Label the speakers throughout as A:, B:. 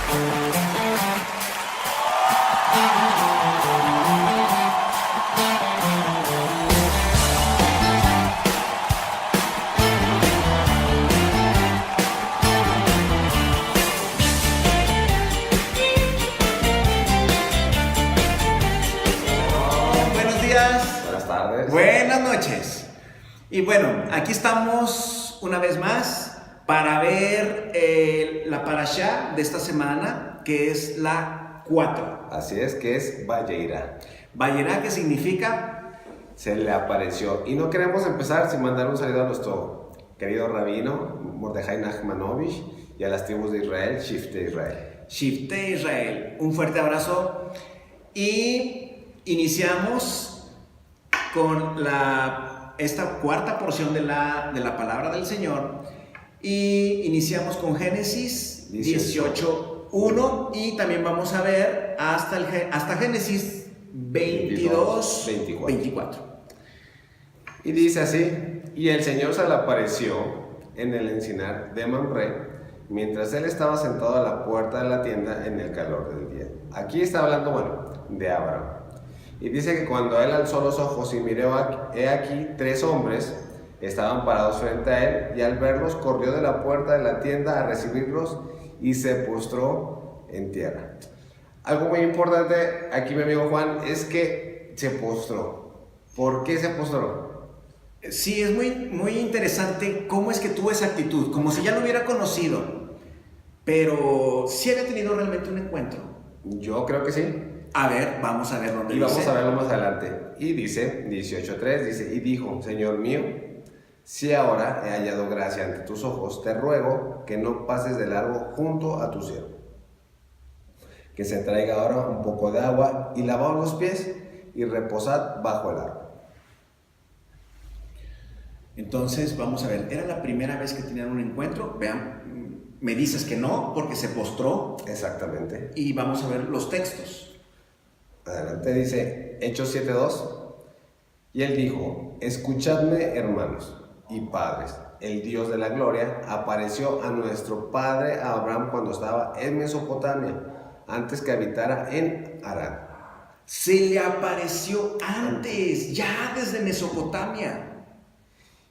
A: Buenas tardes.
B: Buenas noches. Y bueno, aquí estamos una vez más para ver la parashá de esta semana, que es la 4.
A: Así es, que es Vayera.
B: Vayera, que significa
A: Se le apareció. Y no queremos empezar sin mandar un saludo a nuestro querido rabino, Mordejai Nachmanovich, y a las tribus de Israel, Shiftei Israel.
B: Shiftei Israel. Un fuerte abrazo. Y iniciamos con esta cuarta porción de la palabra del Señor. Y iniciamos con Génesis 18:1 y también vamos a ver hasta Génesis 22:24.
A: Y dice así: y el Señor se le apareció en el encinar de Mamre, mientras él estaba sentado a la puerta de la tienda en el calor del día. Aquí está hablando, de Abraham. Y dice que cuando él alzó los ojos y miró, he aquí 3 hombres estaban parados frente a él, y al verlos corrió de la puerta de la tienda a recibirlos y se postró en tierra. Algo muy importante aquí, mi amigo Juan, es que se postró. ¿Por qué se postró?
B: Sí, es muy interesante cómo es que tuvo esa actitud, como si ya lo hubiera conocido, pero sí había tenido realmente un encuentro.
A: Yo creo que sí.
B: A ver, vamos a ver dónde
A: Y
B: dice.
A: vamos a verlo más adelante. Y dice, 18:3, dice: y dijo, Señor mío, si ahora he hallado gracia ante tus ojos, te ruego que no pases de largo junto a tu siervo, que se traiga ahora un poco de agua y lavaos los pies y reposad bajo el árbol.
B: Entonces, vamos a ver, ¿era la primera vez que tenían un encuentro? Vean, me dices que no, porque se postró.
A: Exactamente.
B: Y vamos a ver los textos.
A: Adelante, dice Hechos 7:2. Y él dijo: escuchadme, hermanos y padres, el Dios de la gloria apareció a nuestro padre Abraham cuando estaba en Mesopotamia, antes que habitara en Harán.
B: Se le apareció antes, ya desde Mesopotamia.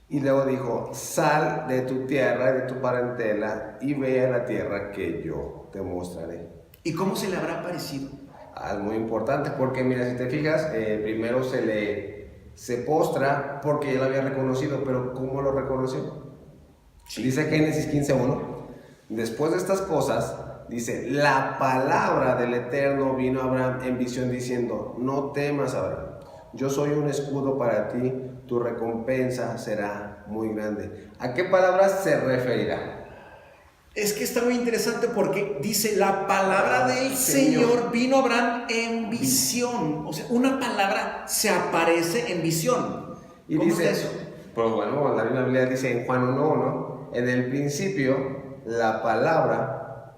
A: Y luego dijo: sal de tu tierra y de tu parentela y ve a la tierra que yo te mostraré.
B: ¿Y cómo se le habrá aparecido?
A: Es muy importante, porque mira, si te fijas, primero se postra porque ya lo había reconocido, pero ¿cómo lo reconoció? Sí. Dice Génesis 15:1, después de estas cosas, dice: la palabra del Eterno vino a Abraham en visión diciendo: no temas, Abraham, yo soy un escudo para ti, tu recompensa será muy grande. ¿A qué palabras se referirá?
B: Es que está muy interesante porque dice: la palabra del Señor vino a Abraham en visión. O sea, una palabra se aparece en visión.
A: Y
B: ¿Cómo
A: dice
B: es eso?
A: Pues bueno, la Biblia dice en Juan 1:1, en el principio la palabra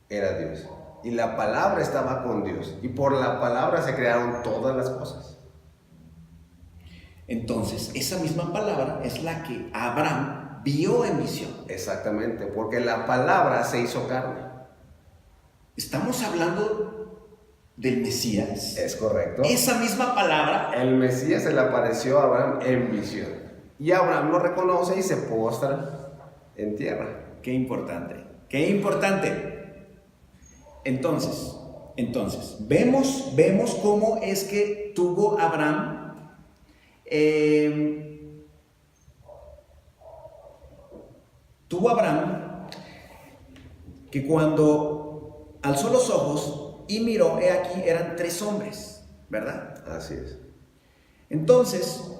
A: era Dios, y la palabra estaba con Dios, y por la palabra se crearon todas las cosas.
B: Entonces, esa misma palabra es la que Abraham vio en visión.
A: Exactamente, porque la palabra se hizo carne.
B: Estamos hablando del Mesías.
A: Es correcto.
B: Esa misma palabra.
A: El Mesías se le apareció a Abraham en visión. Y Abraham lo reconoce y se postra en tierra.
B: Qué importante, qué importante. Entonces, vemos cómo es que tuvo Abraham que cuando alzó los ojos y miró, he aquí eran 3 hombres, ¿verdad?
A: Así es.
B: Entonces,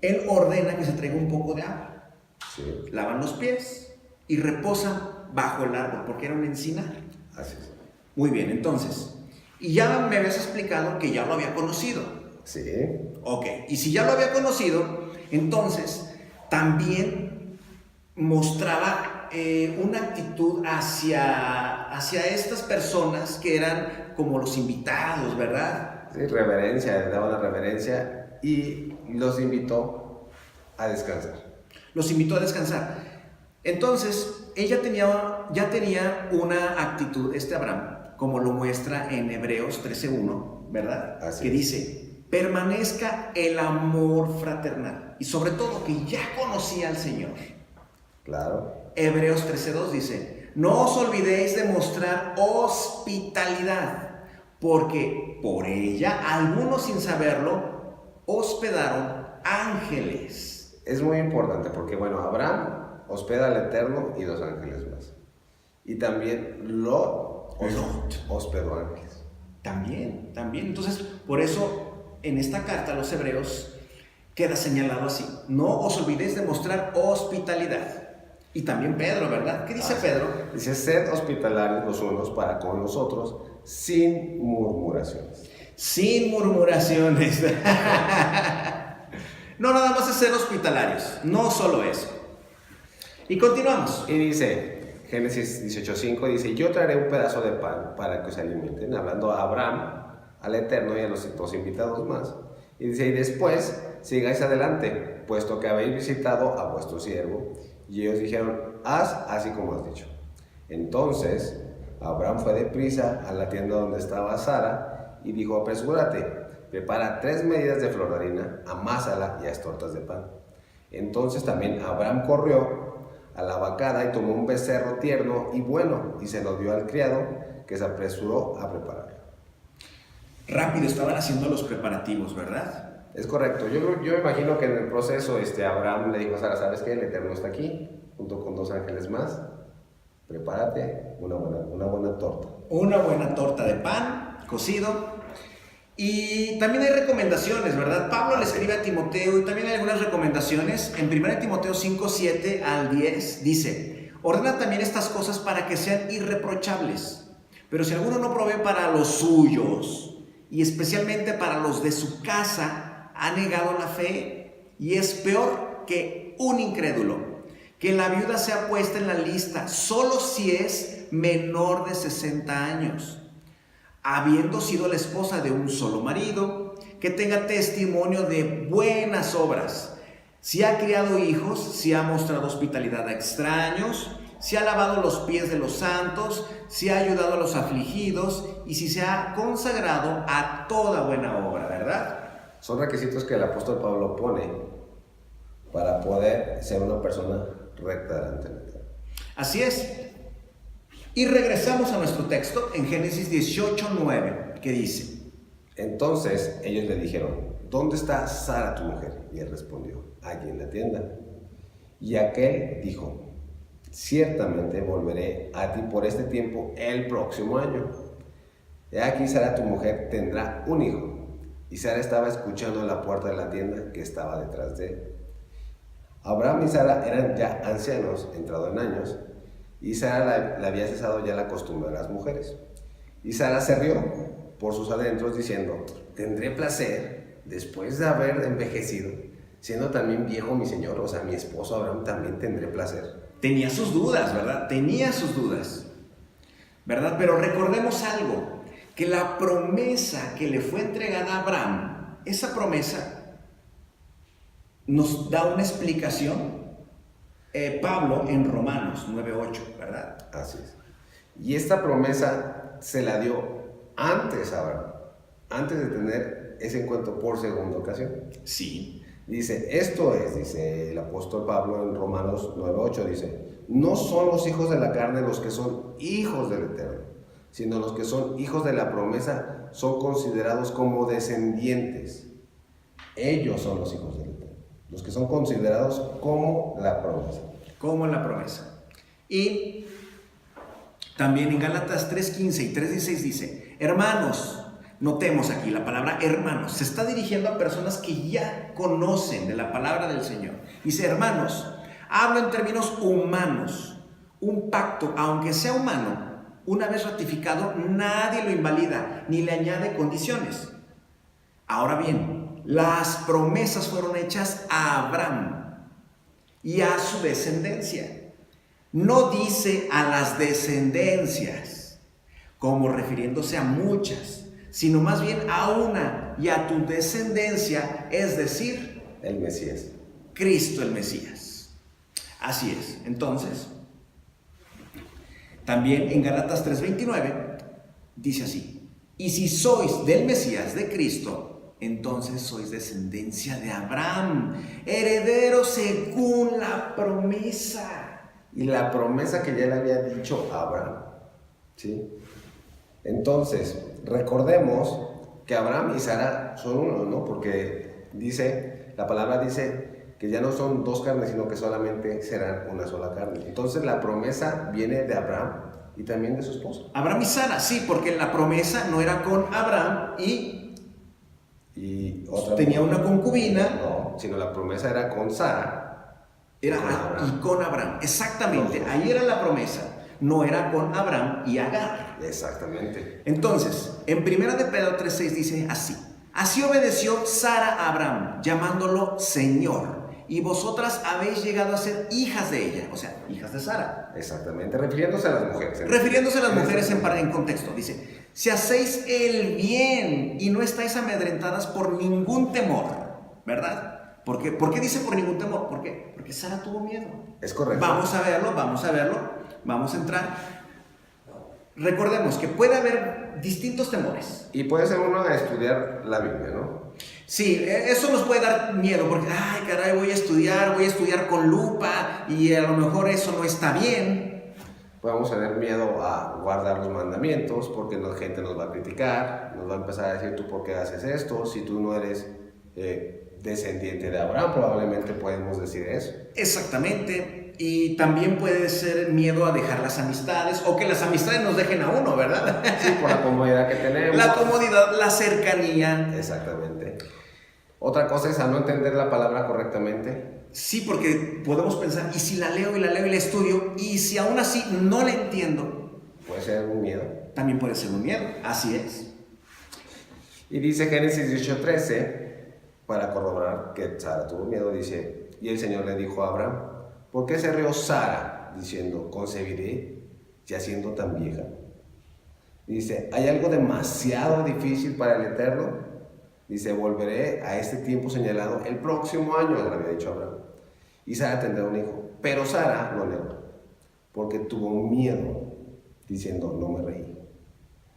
B: él ordena que se traiga un poco de agua.
A: Sí.
B: Lavan los pies y reposan bajo el árbol, porque era una encina.
A: Así es.
B: Muy bien, entonces, y ya me habías explicado que ya lo había conocido.
A: Sí.
B: Ok, y si ya lo había conocido, entonces también mostraba una actitud hacia estas personas que eran como los invitados, ¿verdad?
A: Sí, reverencia, le daba la reverencia y los invitó a descansar.
B: Los invitó a descansar. Entonces, ella ya tenía una actitud, Abraham, como lo muestra en Hebreos 13:1, ¿verdad?
A: Así
B: que
A: es.
B: dice, permanezca el amor fraternal. Y sobre todo que ya conocía al Señor.
A: Claro.
B: Hebreos 13:2 dice, no os olvidéis de mostrar hospitalidad, porque por ella algunos sin saberlo hospedaron ángeles.
A: Es muy importante porque, bueno, Abraham hospeda al Eterno y 2 ángeles más. Y también Lot hospedó ángeles.
B: También. Entonces, por eso, en esta carta a los hebreos queda señalado así. No os olvidéis de mostrar hospitalidad. Y también Pedro, ¿verdad? ¿Qué dice Pedro?
A: Dice, sed hospitalarios los unos para con los otros, sin murmuraciones.
B: Sin murmuraciones. No, nada más es ser hospitalarios. No solo eso. Y continuamos.
A: Y dice, Génesis 18:5, dice, yo traeré un pedazo de pan para que os alimenten, hablando a Abraham, al Eterno y a los 2 invitados más. Y dice, y después sigáis adelante, puesto que habéis visitado a vuestro siervo. Y ellos dijeron, haz así como has dicho. Entonces Abraham fue deprisa a la tienda donde estaba Sara y dijo, apresúrate, prepara 3 medidas de flor de harina, amásala y haz tortas de pan. Entonces también Abraham corrió a la vacada y tomó un becerro tierno y bueno y se lo dio al criado, que se apresuró a prepararlo.
B: Rápido estaban haciendo los preparativos, ¿verdad?
A: Es correcto. Yo me imagino que en el proceso Abraham le dijo a Sara, ¿sabes qué? El Eterno está aquí, junto con 2 ángeles más. Prepárate una buena torta.
B: Una buena torta de pan cocido. Y también hay recomendaciones, ¿verdad? Pablo le escribe a Timoteo y también hay algunas recomendaciones. En 1 Timoteo 5:7 al 10 dice, ordena también estas cosas para que sean irreprochables. Pero si alguno no provee para los suyos, y especialmente para los de su casa, ha negado la fe y es peor que un incrédulo. Que la viuda sea puesta en la lista solo si es menor de 60 años, habiendo sido la esposa de un solo marido, que tenga testimonio de buenas obras, si ha criado hijos, si ha mostrado hospitalidad a extraños, si ha lavado los pies de los santos, si ha ayudado a los afligidos y si se ha consagrado a toda buena obra, ¿verdad?
A: Son requisitos que el apóstol Pablo pone para poder ser una persona recta delante de Dios.
B: Así es. Y regresamos a nuestro texto en Génesis 18:9, que dice,
A: entonces ellos le dijeron, ¿dónde está Sara tu mujer? Y él respondió, allí en la tienda. Y aquel dijo, ciertamente volveré a ti por este tiempo el próximo año. He aquí Sara tu mujer tendrá un hijo. Y Sara estaba escuchando en la puerta de la tienda que estaba detrás de él. Abraham y Sara eran ya ancianos, entrado en años, y Sara le había cesado ya la costumbre de las mujeres. Y Sara se rió por sus adentros diciendo, tendré placer después de haber envejecido, siendo también viejo mi señor, o sea, mi esposo Abraham, también tendré placer.
B: Tenía sus dudas, ¿verdad? Tenía sus dudas, ¿verdad? Pero recordemos algo, que la promesa que le fue entregada a Abraham, esa promesa nos da una explicación Pablo en Romanos 9:8, ¿verdad?
A: Así es. Y esta promesa se la dio antes a Abraham, antes de tener ese encuentro por segunda ocasión.
B: Sí.
A: Dice, esto es, dice el apóstol Pablo en Romanos 9:8, dice, no son los hijos de la carne los que son hijos del Eterno, sino los que son hijos de la promesa son considerados como descendientes. Ellos son los hijos del Eterno, los que son considerados como la promesa.
B: Como la promesa. Y también en Gálatas 3:15 y 3:16 dice, hermanos, notemos aquí la palabra hermanos, se está dirigiendo a personas que ya conocen de la palabra del Señor. Dice, hermanos, hablo en términos humanos. Un pacto, aunque sea humano, una vez ratificado, nadie lo invalida ni le añade condiciones. Ahora bien, las promesas fueron hechas a Abraham y a su descendencia. No dice a las descendencias, como refiriéndose a muchas, sino más bien a una y a tu descendencia, es decir,
A: El Mesías.
B: Cristo el Mesías. Así es. Entonces, También en Gálatas 3:29 dice así: y si sois del Mesías, de Cristo, entonces sois descendencia de Abraham, herederos según la promesa.
A: Y la promesa que ya le había dicho a Abraham, ¿sí? Entonces, recordemos que Abraham y Sara son uno, ¿no? Porque la palabra dice que ya no son dos carnes, sino que solamente serán una sola carne. Entonces la promesa viene de Abraham y también de su esposa.
B: Abraham y Sara, sí, porque la promesa no era con Abraham y
A: otra
B: tenía una concubina.
A: No, sino la promesa era con Sara.
B: Era con Abraham, exactamente, ahí era la promesa. No era con Abraham y Agar.
A: Exactamente.
B: Entonces, en 1 de Pedro 3:6 dice así: así obedeció Sara a Abraham, llamándolo Señor, y vosotras habéis llegado a ser hijas de ella, o sea, hijas de Sara.
A: Exactamente, refiriéndose a las mujeres.
B: Refiriéndose a las mujeres en contexto, dice: si hacéis el bien y no estáis amedrentadas por ningún temor, ¿verdad? ¿Por qué dice por ningún temor? ¿Por qué? Porque Sara tuvo miedo.
A: Es correcto.
B: Vamos a verlo, vamos a entrar. Recordemos que puede haber distintos temores.
A: Y puede ser uno a estudiar la Biblia, ¿no?
B: Sí, eso nos puede dar miedo porque, ay, caray, voy a estudiar con lupa y a lo mejor eso no está bien.
A: Podemos tener miedo a guardar los mandamientos porque la gente nos va a criticar, nos va a empezar a decir: tú por qué haces esto, si tú no eres descendiente de Abraham, probablemente podemos decir eso.
B: Exactamente. Y también puede ser miedo a dejar las amistades o que las amistades nos dejen a uno, ¿verdad?
A: Sí, por la comodidad que tenemos.
B: La comodidad, la cercanía.
A: Exactamente. Otra cosa es a no entender la palabra correctamente.
B: Sí, porque podemos pensar: ¿y si la leo y la estudio? Y si aún así no la entiendo.
A: Puede ser un miedo.
B: También puede ser un miedo, así es.
A: Y dice Génesis 18:13, para corroborar que Sara tuvo miedo, dice: y el Señor le dijo a Abraham: ¿por qué se rió Sara diciendo: concebiré ya siendo tan vieja? Dice: ¿hay algo demasiado difícil para el Eterno? Dice: volveré a este tiempo señalado el próximo año, le había dicho Abraham, y Sara tendrá un hijo. Pero Sara no negó, porque tuvo miedo, diciendo: no me reí.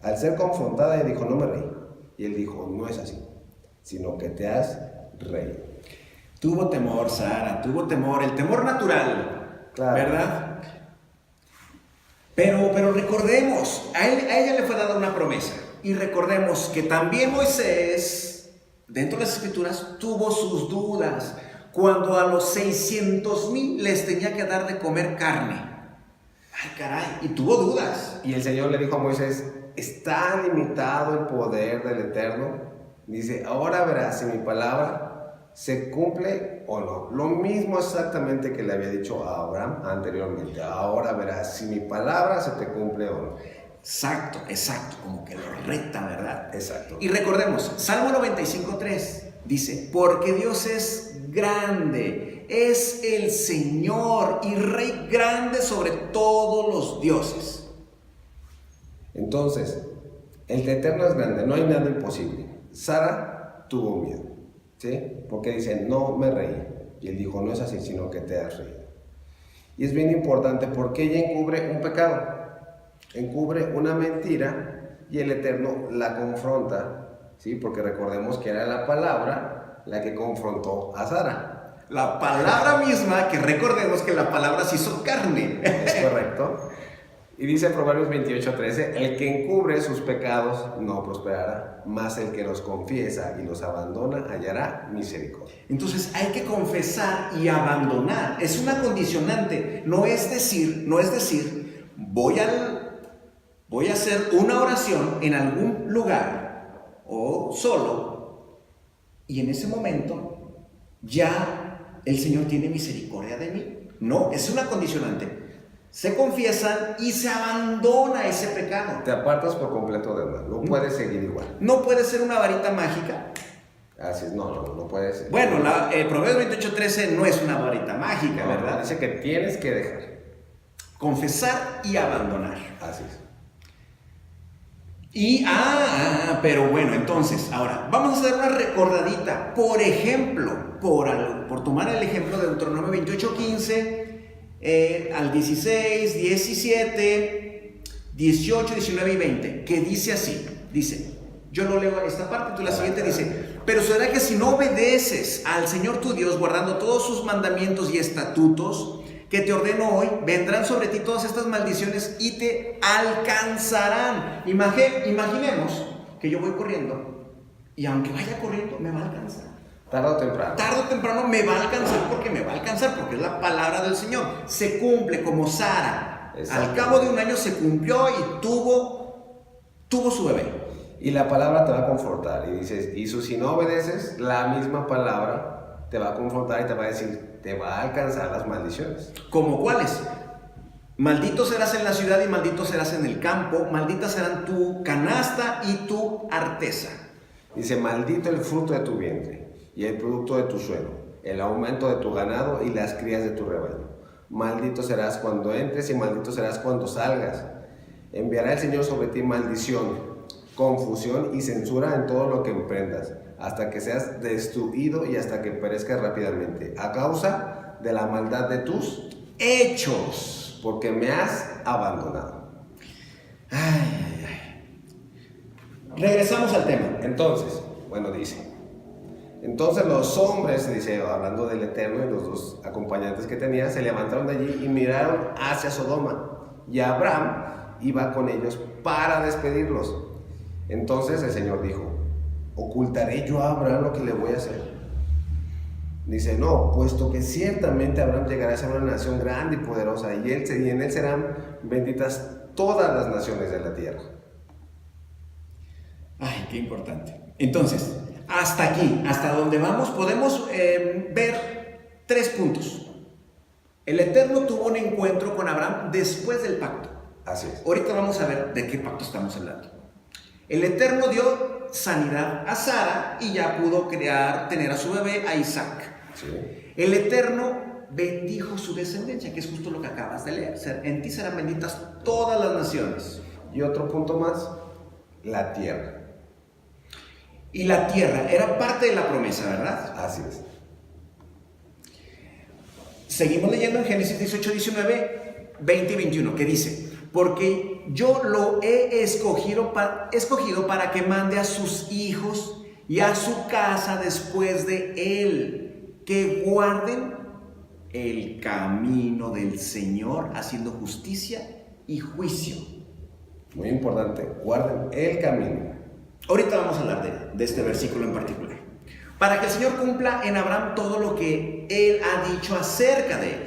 A: Al ser confrontada, ella dijo: no me reí. Y él dijo: no es así, sino que te has reído.
B: Tuvo temor, Sara, tuvo temor, el temor natural, claro, ¿verdad? Pero recordemos, a ella le fue dada una promesa. Y recordemos que también Moisés, dentro de las Escrituras, tuvo sus dudas cuando a los 600,000 les tenía que dar de comer carne. Ay, caray, y tuvo dudas.
A: Y el Señor le dijo a Moisés: ¿está limitado el poder del Eterno? Dice: ahora verás si mi palabra se cumple o no. Lo mismo exactamente que le había dicho a Abraham anteriormente. Ahora verás si mi palabra se te cumple o no.
B: Exacto, como que lo reta, ¿verdad?
A: Exacto.
B: Y recordemos, Salmo 95:3 dice: porque Dios es grande, es el Señor y Rey grande sobre todos los dioses.
A: Entonces, el Eterno es grande, no hay nada imposible. Sara tuvo miedo, ¿sí? Porque dice: no me reí. Y él dijo: no es así, sino que te has reído. Y es bien importante porque ella encubre un pecado, encubre una mentira, y el Eterno la confronta, ¿sí? Porque recordemos que era la palabra la que confrontó a Sara.
B: La palabra misma, que recordemos que la palabra se hizo carne.
A: Es correcto. Y dice Proverbios 28:13: el que encubre sus pecados no prosperará, mas el que los confiesa y los abandona hallará misericordia.
B: Entonces hay que confesar y abandonar. Es una condicionante. No es decir, voy a hacer una oración en algún lugar o solo, y en ese momento ya el Señor tiene misericordia de mí. No, es una condicionante. Se confiesan y se abandona ese pecado.
A: Te apartas por completo de él. No puedes seguir igual.
B: No puede ser una varita mágica.
A: Así es, no puede ser.
B: Bueno, Proverbios 28:13 no es una varita mágica,
A: no,
B: ¿verdad?
A: Dice que tienes que dejar.
B: Confesar y abandonar.
A: Así es.
B: Y, pero bueno, entonces, ahora, vamos a hacer una recordadita. Por ejemplo, por tomar el ejemplo de Deuteronomio 28:15, al 16, 17, 18, 19 y 20, que dice así, dice, yo lo leo esta parte, tú la siguiente dice, pero será que si no obedeces al Señor tu Dios, guardando todos sus mandamientos y estatutos que te ordeno hoy, vendrán sobre ti todas estas maldiciones y te alcanzarán. Imaginemos que yo voy corriendo y aunque vaya corriendo, me va a alcanzar.
A: Tarde o temprano.
B: Tarde o temprano me va a alcanzar porque es la palabra del Señor. Se cumple como Sara. Al cabo de un año se cumplió y tuvo su bebé.
A: Y la palabra te va a confortar. Y dices, y si no obedeces, la misma palabra te va a confortar y te va a decir, te va a alcanzar las maldiciones.
B: ¿Como cuáles? Maldito serás en la ciudad y maldito serás en el campo. Malditas serán tu canasta y tu arteza.
A: Dice, maldito el fruto de tu vientre y el producto de tu suelo, el aumento de tu ganado y las crías de tu rebaño. Maldito serás cuando entres y maldito serás cuando salgas. Enviará el Señor sobre ti maldición, confusión y censura en todo lo que emprendas, hasta que seas destruido y hasta que perezcas rápidamente, a causa de la maldad de tus hechos, porque me has abandonado.
B: Regresamos al tema.
A: Entonces, bueno, dice, entonces los hombres, dice, hablando del Eterno y los dos acompañantes que tenía, se levantaron de allí y miraron hacia Sodoma, y Abraham iba con ellos para despedirlos. Entonces el Señor dijo, ¿ocultaré yo a Abraham lo que le voy a hacer? Dice, no, puesto que ciertamente Abraham llegará a ser una nación grande y poderosa, y en él serán benditas todas las naciones de la tierra.
B: Ay, qué importante. Entonces, hasta aquí, hasta donde vamos, podemos ver 3 puntos. El Eterno tuvo un encuentro con Abraham después del pacto.
A: Así es.
B: Ahorita vamos a ver de qué pacto estamos hablando. El Eterno dio sanidad a Sara y ya pudo tener a su bebé, a Isaac.
A: Sí.
B: El Eterno bendijo su descendencia, que es justo lo que acabas de leer. En ti serán benditas todas las naciones.
A: Y otro punto más, la tierra.
B: Y la tierra era parte de la promesa, ¿verdad?
A: Así es.
B: Seguimos leyendo en Génesis 18, 19, 20 y 21, que dice, porque yo lo he escogido para que mande a sus hijos y a su casa después de él, que guarden el camino del Señor, haciendo justicia y juicio.
A: Muy importante, guarden el camino.
B: Ahorita vamos a hablar de este versículo en particular. Para que el Señor cumpla en Abraham todo lo que Él ha dicho acerca de él.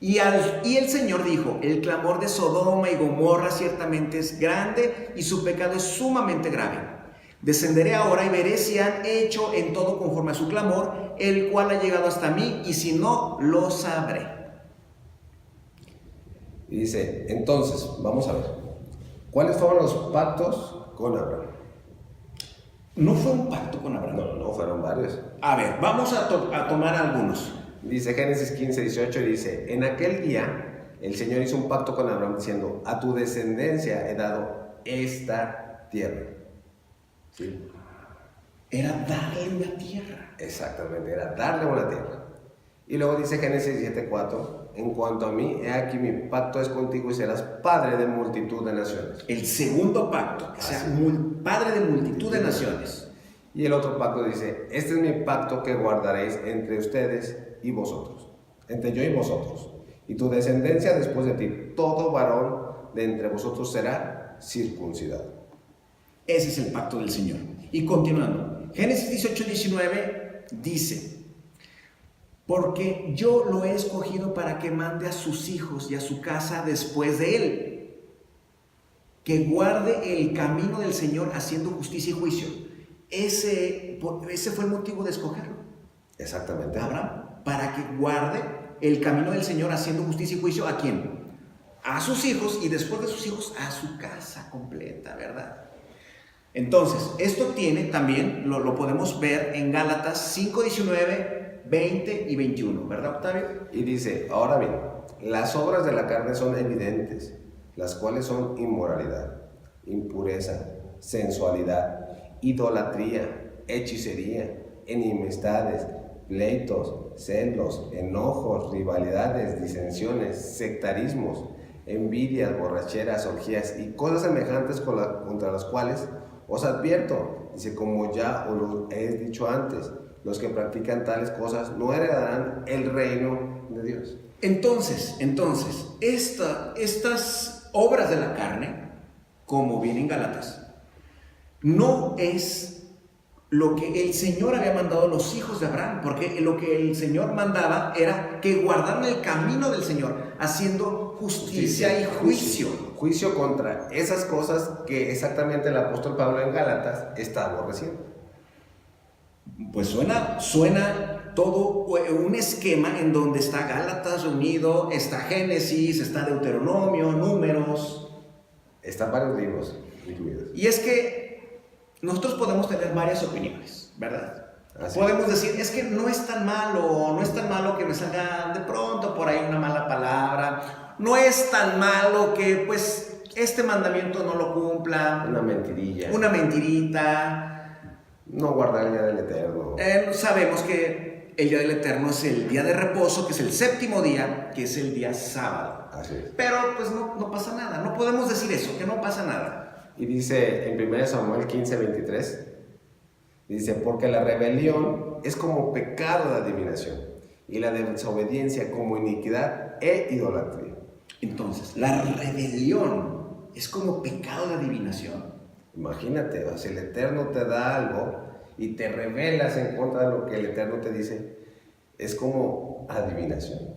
B: Y el Señor dijo, el clamor de Sodoma y Gomorra ciertamente es grande y su pecado es sumamente grave. Descenderé ahora y veré si han hecho en todo conforme a su clamor, el cual ha llegado hasta mí, y si no, lo sabré.
A: Y dice, entonces, vamos a ver, ¿cuáles fueron los pactos con Abraham?
B: No fue un pacto con Abraham.
A: No, fueron varios.
B: A ver, vamos a tomar algunos.
A: Dice Génesis 15, 18, y dice, en aquel día el Señor hizo un pacto con Abraham diciendo, a tu descendencia he dado esta tierra. ¿Sí?
B: Era darle una tierra.
A: Exactamente, era darle una tierra. Y luego dice Génesis 17, 4, en cuanto a mí, he aquí mi pacto es contigo y serás padre de multitud de naciones.
B: El segundo pacto, que sea padre de multitud de naciones.
A: Y el otro pacto dice, este es mi pacto que guardaréis entre ustedes y vosotros, entre yo y vosotros, y tu descendencia después de ti, todo varón de entre vosotros será circuncidado.
B: Ese es el pacto del Señor. Y continuando, Génesis 18, 19 dice, porque yo lo he escogido para que mande a sus hijos y a su casa después de él, que guarde el camino del Señor haciendo justicia y juicio. Ese fue el motivo de escogerlo.
A: Exactamente.
B: Abraham, para que guarde el camino del Señor haciendo justicia y juicio. ¿A quién? A sus hijos, y después de sus hijos a su casa completa, ¿verdad? Entonces, esto tiene también, lo podemos ver en Gálatas 5, 19, 20 y 21, ¿verdad, Octavio?
A: Y dice, ahora bien, las obras de la carne son evidentes, las cuales son inmoralidad, impureza, sensualidad, idolatría, hechicería, enemistades, pleitos, celos, enojos, rivalidades, disensiones, sectarismos, envidias, borracheras, orgías y cosas semejantes contra las cuales os advierto, dice, como ya os lo he dicho antes, los que practican tales cosas no heredarán el reino de Dios.
B: Entonces, estas obras de la carne, como viene en Gálatas, no es lo que el Señor había mandado a los hijos de Abraham, porque lo que el Señor mandaba era que guardaran el camino del Señor, haciendo justicia y juicio.
A: Juicio contra esas cosas que exactamente el apóstol Pablo en Gálatas está aborreciendo.
B: Pues suena todo un esquema en donde está Gálatas reunido, está Génesis, está Deuteronomio, Números.
A: Están varios libros incluidos.
B: Y es que nosotros podemos tener varias opiniones, ¿verdad?
A: Así
B: podemos decir, es que no es tan malo que me salga de pronto por ahí una mala palabra, no es tan malo que pues este mandamiento no lo cumpla.
A: Una mentirilla.
B: Una mentirita.
A: No guardar el día del Eterno.
B: Sabemos que el día del Eterno es el día de reposo, que es el séptimo día, que es el día sábado.
A: Así es.
B: Pero pues no pasa nada, no podemos decir eso, que no pasa nada.
A: Y dice en 1 Samuel 15:23, dice, porque la rebelión es como pecado de adivinación, y la desobediencia como iniquidad e idolatría.
B: Entonces, la rebelión es como pecado de adivinación.
A: Imagínate, si el Eterno te da algo y te rebelas en contra de lo que el Eterno te dice, es como adivinación.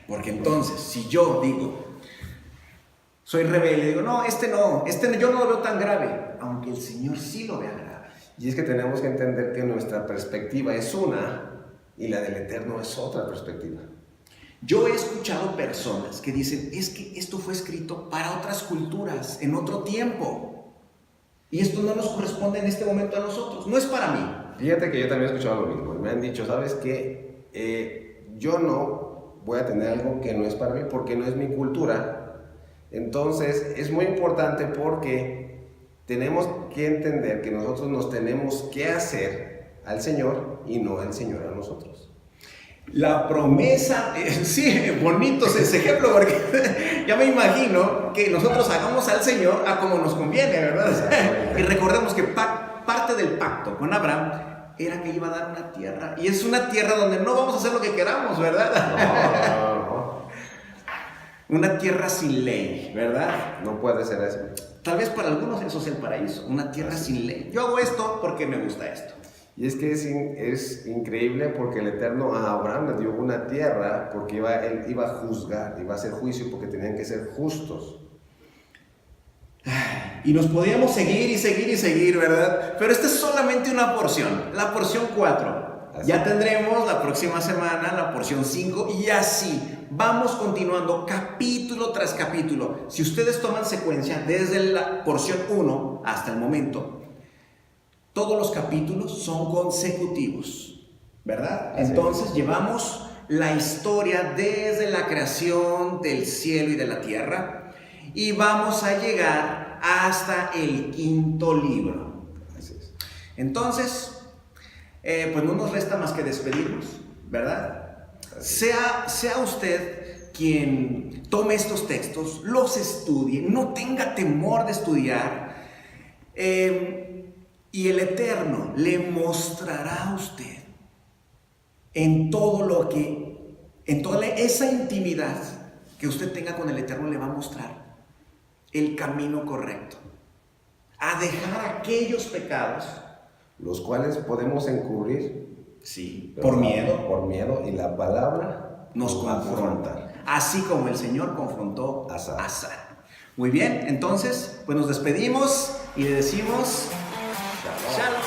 B: Porque entonces, si yo digo, soy rebelde, digo, no, yo no lo veo tan grave, aunque el Señor sí lo vea grave.
A: Y es que tenemos que entender que nuestra perspectiva es una y la del Eterno es otra perspectiva.
B: Yo he escuchado personas que dicen, es que esto fue escrito para otras culturas, en otro tiempo. Y esto no nos corresponde en este momento a nosotros, no es para mí.
A: Fíjate que yo también he escuchado lo mismo. Me han dicho, ¿sabes qué? Yo no voy a tener algo que no es para mí porque no es mi cultura. Entonces es muy importante porque tenemos que entender que nosotros nos tenemos que hacer al Señor y no el Señor a nosotros.
B: La promesa, sí, bonito es ese ejemplo, porque ya me imagino que nosotros hagamos al Señor a como nos conviene, ¿verdad? Y recordemos que parte del pacto con Abraham era que iba a dar una tierra, y es una tierra donde no vamos a hacer lo que queramos, ¿verdad?
A: No.
B: Una tierra sin ley, ¿verdad?
A: No puede ser eso.
B: Tal vez para algunos eso es el paraíso, una tierra sin ley. Yo hago esto porque me gusta esto.
A: Y es que es increíble porque el Eterno a Abraham le dio una tierra porque él iba a juzgar, iba a hacer juicio porque tenían que ser justos.
B: Y nos podíamos seguir y seguir, ¿verdad? Pero esta es solamente una porción, la porción 4. Ya tendremos la próxima semana la porción 5 y así vamos continuando capítulo tras capítulo. Si ustedes toman secuencia desde la porción 1 hasta el momento, todos los capítulos son consecutivos, ¿verdad?
A: Así
B: Entonces
A: es.
B: Llevamos la historia desde la creación del cielo y de la tierra y vamos a llegar hasta el 5.º libro.
A: Así es.
B: Entonces, pues no nos resta más que despedirnos, ¿verdad? Sea usted quien tome estos textos, los estudie, no tenga temor de estudiar, y el Eterno le mostrará a usted en toda esa intimidad que usted tenga con el Eterno, le va a mostrar el camino correcto, a dejar aquellos pecados,
A: los cuales podemos incurrir.
B: Sí, por miedo.
A: Por miedo, y la palabra
B: Nos confronta. Así como el Señor confrontó a Sara. Muy bien, entonces, pues nos despedimos y le decimos Shalom.